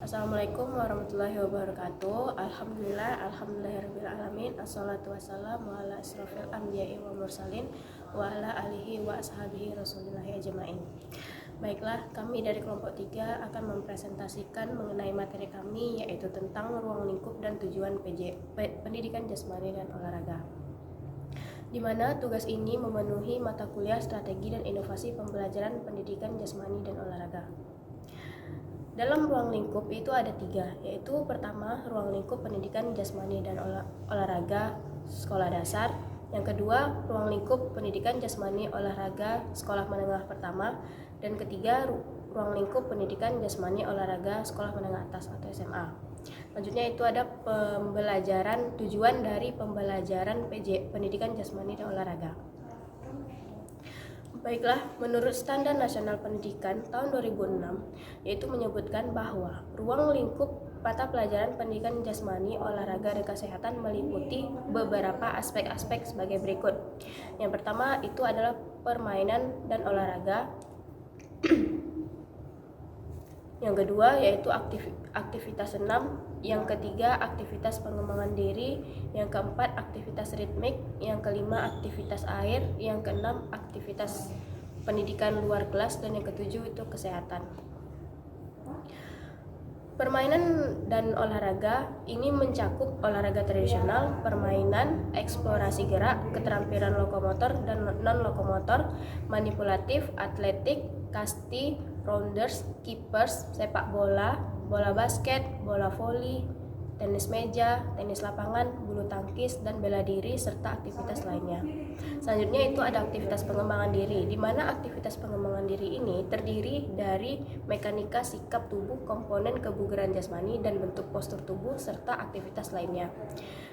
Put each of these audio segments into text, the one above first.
Assalamualaikum warahmatullahi wabarakatuh. Alhamdulillahirabbil alamin. Assalatu wassalamu ala asrofil anbiya'i wa mursalin wa ala alihi wa ashabihi rasulillahi ajma'in. Baiklah, kami dari kelompok 3 akan mempresentasikan mengenai materi kami, yaitu tentang ruang lingkup dan tujuan pendidikan jasmani dan olahraga, di mana tugas ini memenuhi mata kuliah strategi dan inovasi pembelajaran pendidikan jasmani dan olahraga. Dalam ruang lingkup itu ada 3, yaitu pertama ruang lingkup pendidikan jasmani dan olahraga sekolah dasar, yang kedua ruang lingkup pendidikan jasmani olahraga sekolah menengah pertama, dan ketiga ruang lingkup pendidikan jasmani olahraga sekolah menengah atas atau SMA. Selanjutnya itu ada tujuan dari pembelajaran pendidikan jasmani dan olahraga. Baiklah, menurut Standar Nasional Pendidikan tahun 2006, yaitu menyebutkan bahwa ruang lingkup mata pelajaran pendidikan jasmani, olahraga, dan kesehatan meliputi beberapa aspek-aspek sebagai berikut. Yang pertama itu adalah permainan dan olahraga. Yang kedua yaitu aktivitas senam. Yang ketiga aktivitas pengembangan diri. Yang keempat aktivitas ritmik. Yang kelima aktivitas air. Yang keenam aktivitas pendidikan luar kelas. Dan yang ketujuh itu kesehatan. Permainan dan olahraga ini mencakup olahraga tradisional, permainan, eksplorasi gerak, keterampilan lokomotor dan non-lokomotor, manipulatif, atletik, kasti, rounders, keepers, sepak bola, bola basket, bola voli, tenis meja, tenis lapangan, bulu tangkis, dan bela diri, serta aktivitas lainnya. Selanjutnya itu ada aktivitas pengembangan diri, di mana aktivitas pengembangan diri ini terdiri dari mekanika sikap tubuh, komponen kebugaran jasmani, dan bentuk postur tubuh, serta aktivitas lainnya.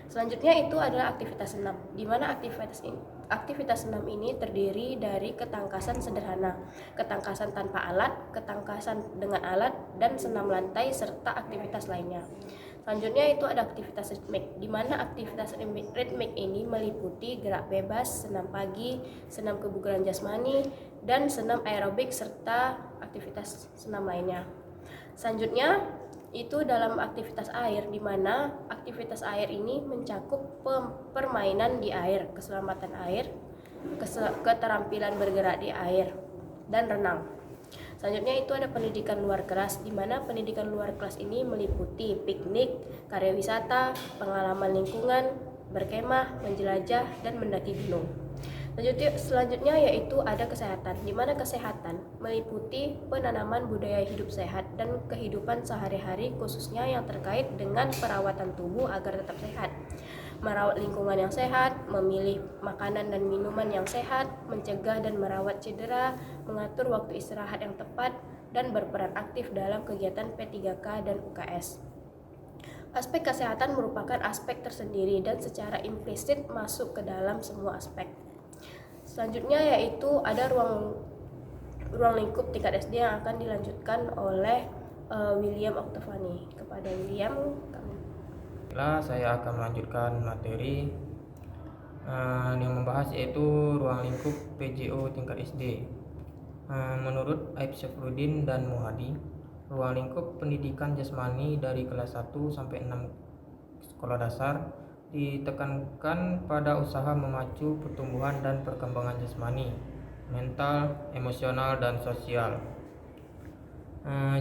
Selanjutnya itu adalah aktivitas senam, di mana aktivitas senam ini terdiri dari ketangkasan sederhana, ketangkasan tanpa alat, ketangkasan dengan alat, dan senam lantai, serta aktivitas lainnya. Selanjutnya itu ada aktivitas ritmik, di mana aktivitas ritmik ini meliputi gerak bebas, senam pagi, senam kebugaran jasmani, dan senam aerobik, serta aktivitas senam lainnya. Selanjutnya itu dalam aktivitas air, di mana aktivitas air ini mencakup permainan di air, keselamatan air, keterampilan bergerak di air, dan renang. Selanjutnya itu ada pendidikan luar kelas, di mana pendidikan luar kelas ini meliputi piknik, karya wisata, pengalaman lingkungan, berkemah, menjelajah, dan mendaki gunung. Selanjutnya yaitu ada kesehatan, di mana kesehatan meliputi penanaman budaya hidup sehat dan kehidupan sehari-hari, khususnya yang terkait dengan perawatan tubuh agar tetap sehat, merawat lingkungan yang sehat, memilih makanan dan minuman yang sehat, mencegah dan merawat cedera, mengatur waktu istirahat yang tepat, dan berperan aktif dalam kegiatan P3K dan UKS. Aspek kesehatan merupakan aspek tersendiri dan secara implisit masuk ke dalam semua aspek. Selanjutnya yaitu ada ruang lingkup tingkat SD yang akan dilanjutkan oleh William Octavani. Kepada William, saya akan melanjutkan materi yang membahas yaitu ruang lingkup PJO tingkat SD. Menurut Aib Syafruddin dan Muhadi, ruang lingkup pendidikan jasmani dari kelas 1 sampai 6 sekolah dasar ditekankan pada usaha memacu pertumbuhan dan perkembangan jasmani, mental, emosional, dan sosial.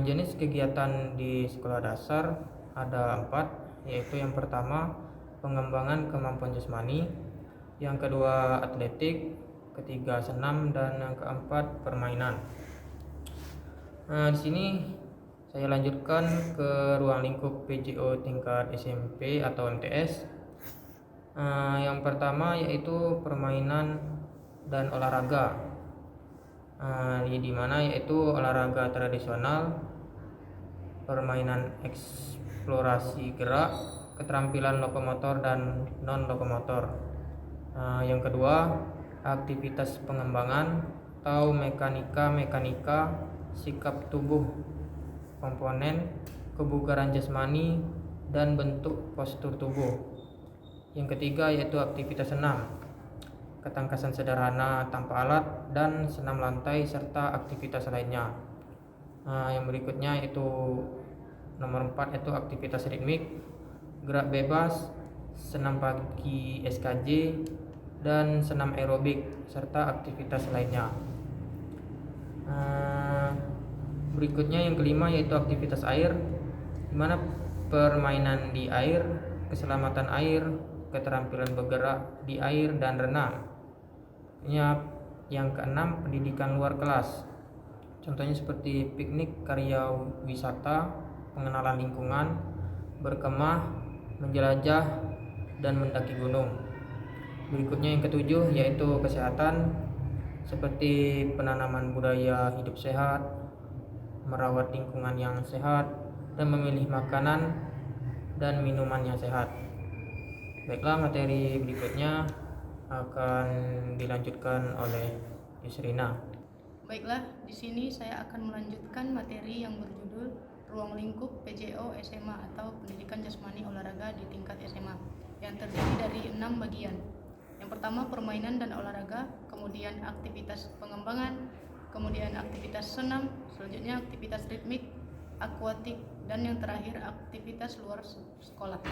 Jenis kegiatan di sekolah dasar ada 4, yaitu yang pertama pengembangan kemampuan jasmani, yang kedua atletik, ketiga senam, dan yang keempat permainan. Di sini saya lanjutkan ke ruang lingkup PJO tingkat SMP atau MTS. Yang pertama yaitu permainan dan olahraga, di mana yaitu olahraga tradisional, permainan eksplorasi gerak, keterampilan lokomotor dan non-lokomotor. Yang kedua aktivitas pengembangan atau mekanika sikap tubuh, komponen kebugaran jasmani, dan bentuk postur tubuh. Yang ketiga yaitu aktivitas senam, ketangkasan sederhana tanpa alat, dan senam lantai, serta aktivitas lainnya. Yang berikutnya yaitu Nomor 4 itu aktivitas ritmik, gerak bebas, senam pagi SKJ, dan senam aerobik serta aktivitas lainnya. Berikutnya yang kelima yaitu aktivitas air, di mana permainan di air, keselamatan air, keterampilan bergerak di air dan renang. Yang keenam pendidikan luar kelas. Contohnya seperti piknik, karya wisata, pengenalan lingkungan, berkemah, menjelajah, dan mendaki gunung. Berikutnya yang ketujuh yaitu kesehatan, seperti penanaman budaya hidup sehat, merawat lingkungan yang sehat, dan memilih makanan dan minuman yang sehat. Baiklah, materi berikutnya akan dilanjutkan oleh Yusrina. Baiklah, di sini saya akan melanjutkan materi yang berjudul Ruang Lingkup PJO SMA atau Pendidikan Jasmani Olahraga di tingkat SMA, yang terdiri dari 6 bagian. Yang pertama permainan dan olahraga, kemudian aktivitas pengembangan, kemudian aktivitas senam, selanjutnya aktivitas ritmik, akuatik, dan yang terakhir aktivitas luar sekolah.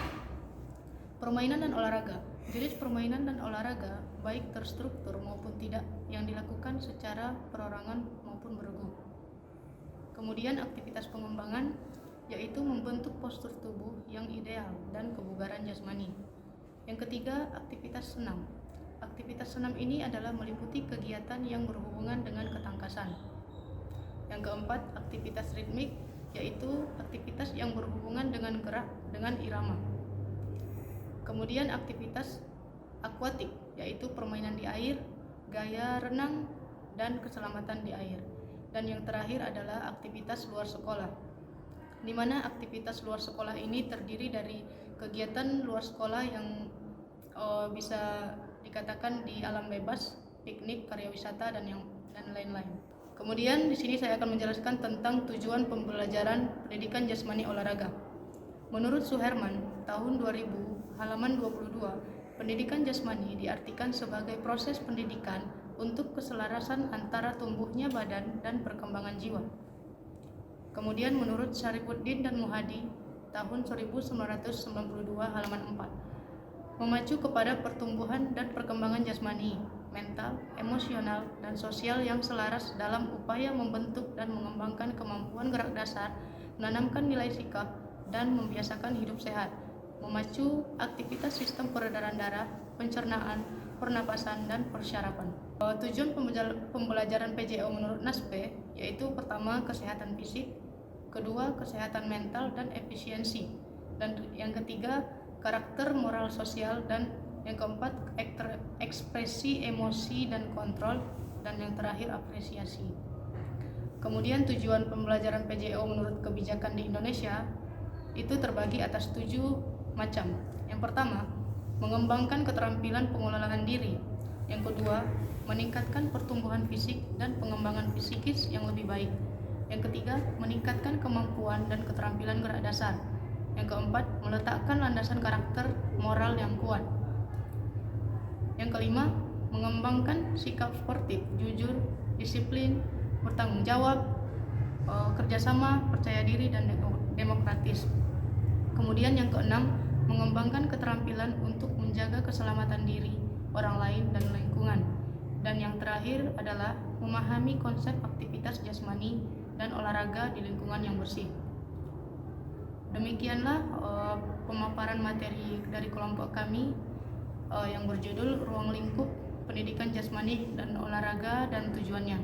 Permainan dan olahraga. Jenis permainan dan olahraga baik terstruktur maupun tidak yang dilakukan secara perorangan maupun bergu. Kemudian aktivitas pengembangan yaitu membentuk postur tubuh yang ideal dan kebugaran jasmani. Yang ketiga, aktivitas senam. Aktivitas senam ini adalah meliputi kegiatan yang berhubungan dengan ketangkasan. Yang keempat, aktivitas ritmik yaitu aktivitas yang berhubungan dengan gerak dengan irama. Kemudian aktivitas akuatik yaitu permainan di air, gaya renang, dan keselamatan di air. Dan yang terakhir adalah aktivitas luar sekolah, di mana aktivitas luar sekolah ini terdiri dari kegiatan luar sekolah yang bisa dikatakan di alam bebas, piknik, karya wisata, dan lain-lain. Kemudian di sini saya akan menjelaskan tentang tujuan pembelajaran pendidikan jasmani olahraga. Menurut Suherman, tahun 2000, halaman 22, pendidikan jasmani diartikan sebagai proses pendidikan untuk keselarasan antara tumbuhnya badan dan perkembangan jiwa. Kemudian menurut Syarifuddin dan Muhadi, tahun 1992, halaman 4, memacu kepada pertumbuhan dan perkembangan jasmani, mental, emosional, dan sosial yang selaras dalam upaya membentuk dan mengembangkan kemampuan gerak dasar, menanamkan nilai sikap, dan membiasakan hidup sehat, memacu aktivitas sistem peredaran darah, pencernaan, pernapasan, dan persyarafan. Tujuan pembelajaran PJO menurut NASPE yaitu pertama kesehatan fisik, kedua kesehatan mental dan efisiensi, dan yang ketiga karakter moral sosial, dan yang keempat ekspresi emosi dan kontrol, dan yang terakhir apresiasi. Kemudian tujuan pembelajaran PJO menurut kebijakan di Indonesia itu terbagi atas 7 macam. Yang pertama, mengembangkan keterampilan pengelolaan diri. Yang kedua, meningkatkan pertumbuhan fisik dan pengembangan psikis yang lebih baik. Yang ketiga, meningkatkan kemampuan dan keterampilan gerak dasar. Yang keempat, meletakkan landasan karakter moral yang kuat. Yang kelima, mengembangkan sikap sportif, jujur, disiplin, bertanggung jawab, kerjasama, percaya diri, dan demokratis. Kemudian yang keenam, mengembangkan keterampilan untuk menjaga keselamatan diri, orang lain, dan lingkungan. Dan yang terakhir adalah memahami konsep aktivitas jasmani dan olahraga di lingkungan yang bersih. Demikianlah pemaparan materi dari kelompok kami yang berjudul Ruang Lingkup Pendidikan Jasmani dan Olahraga dan Tujuannya.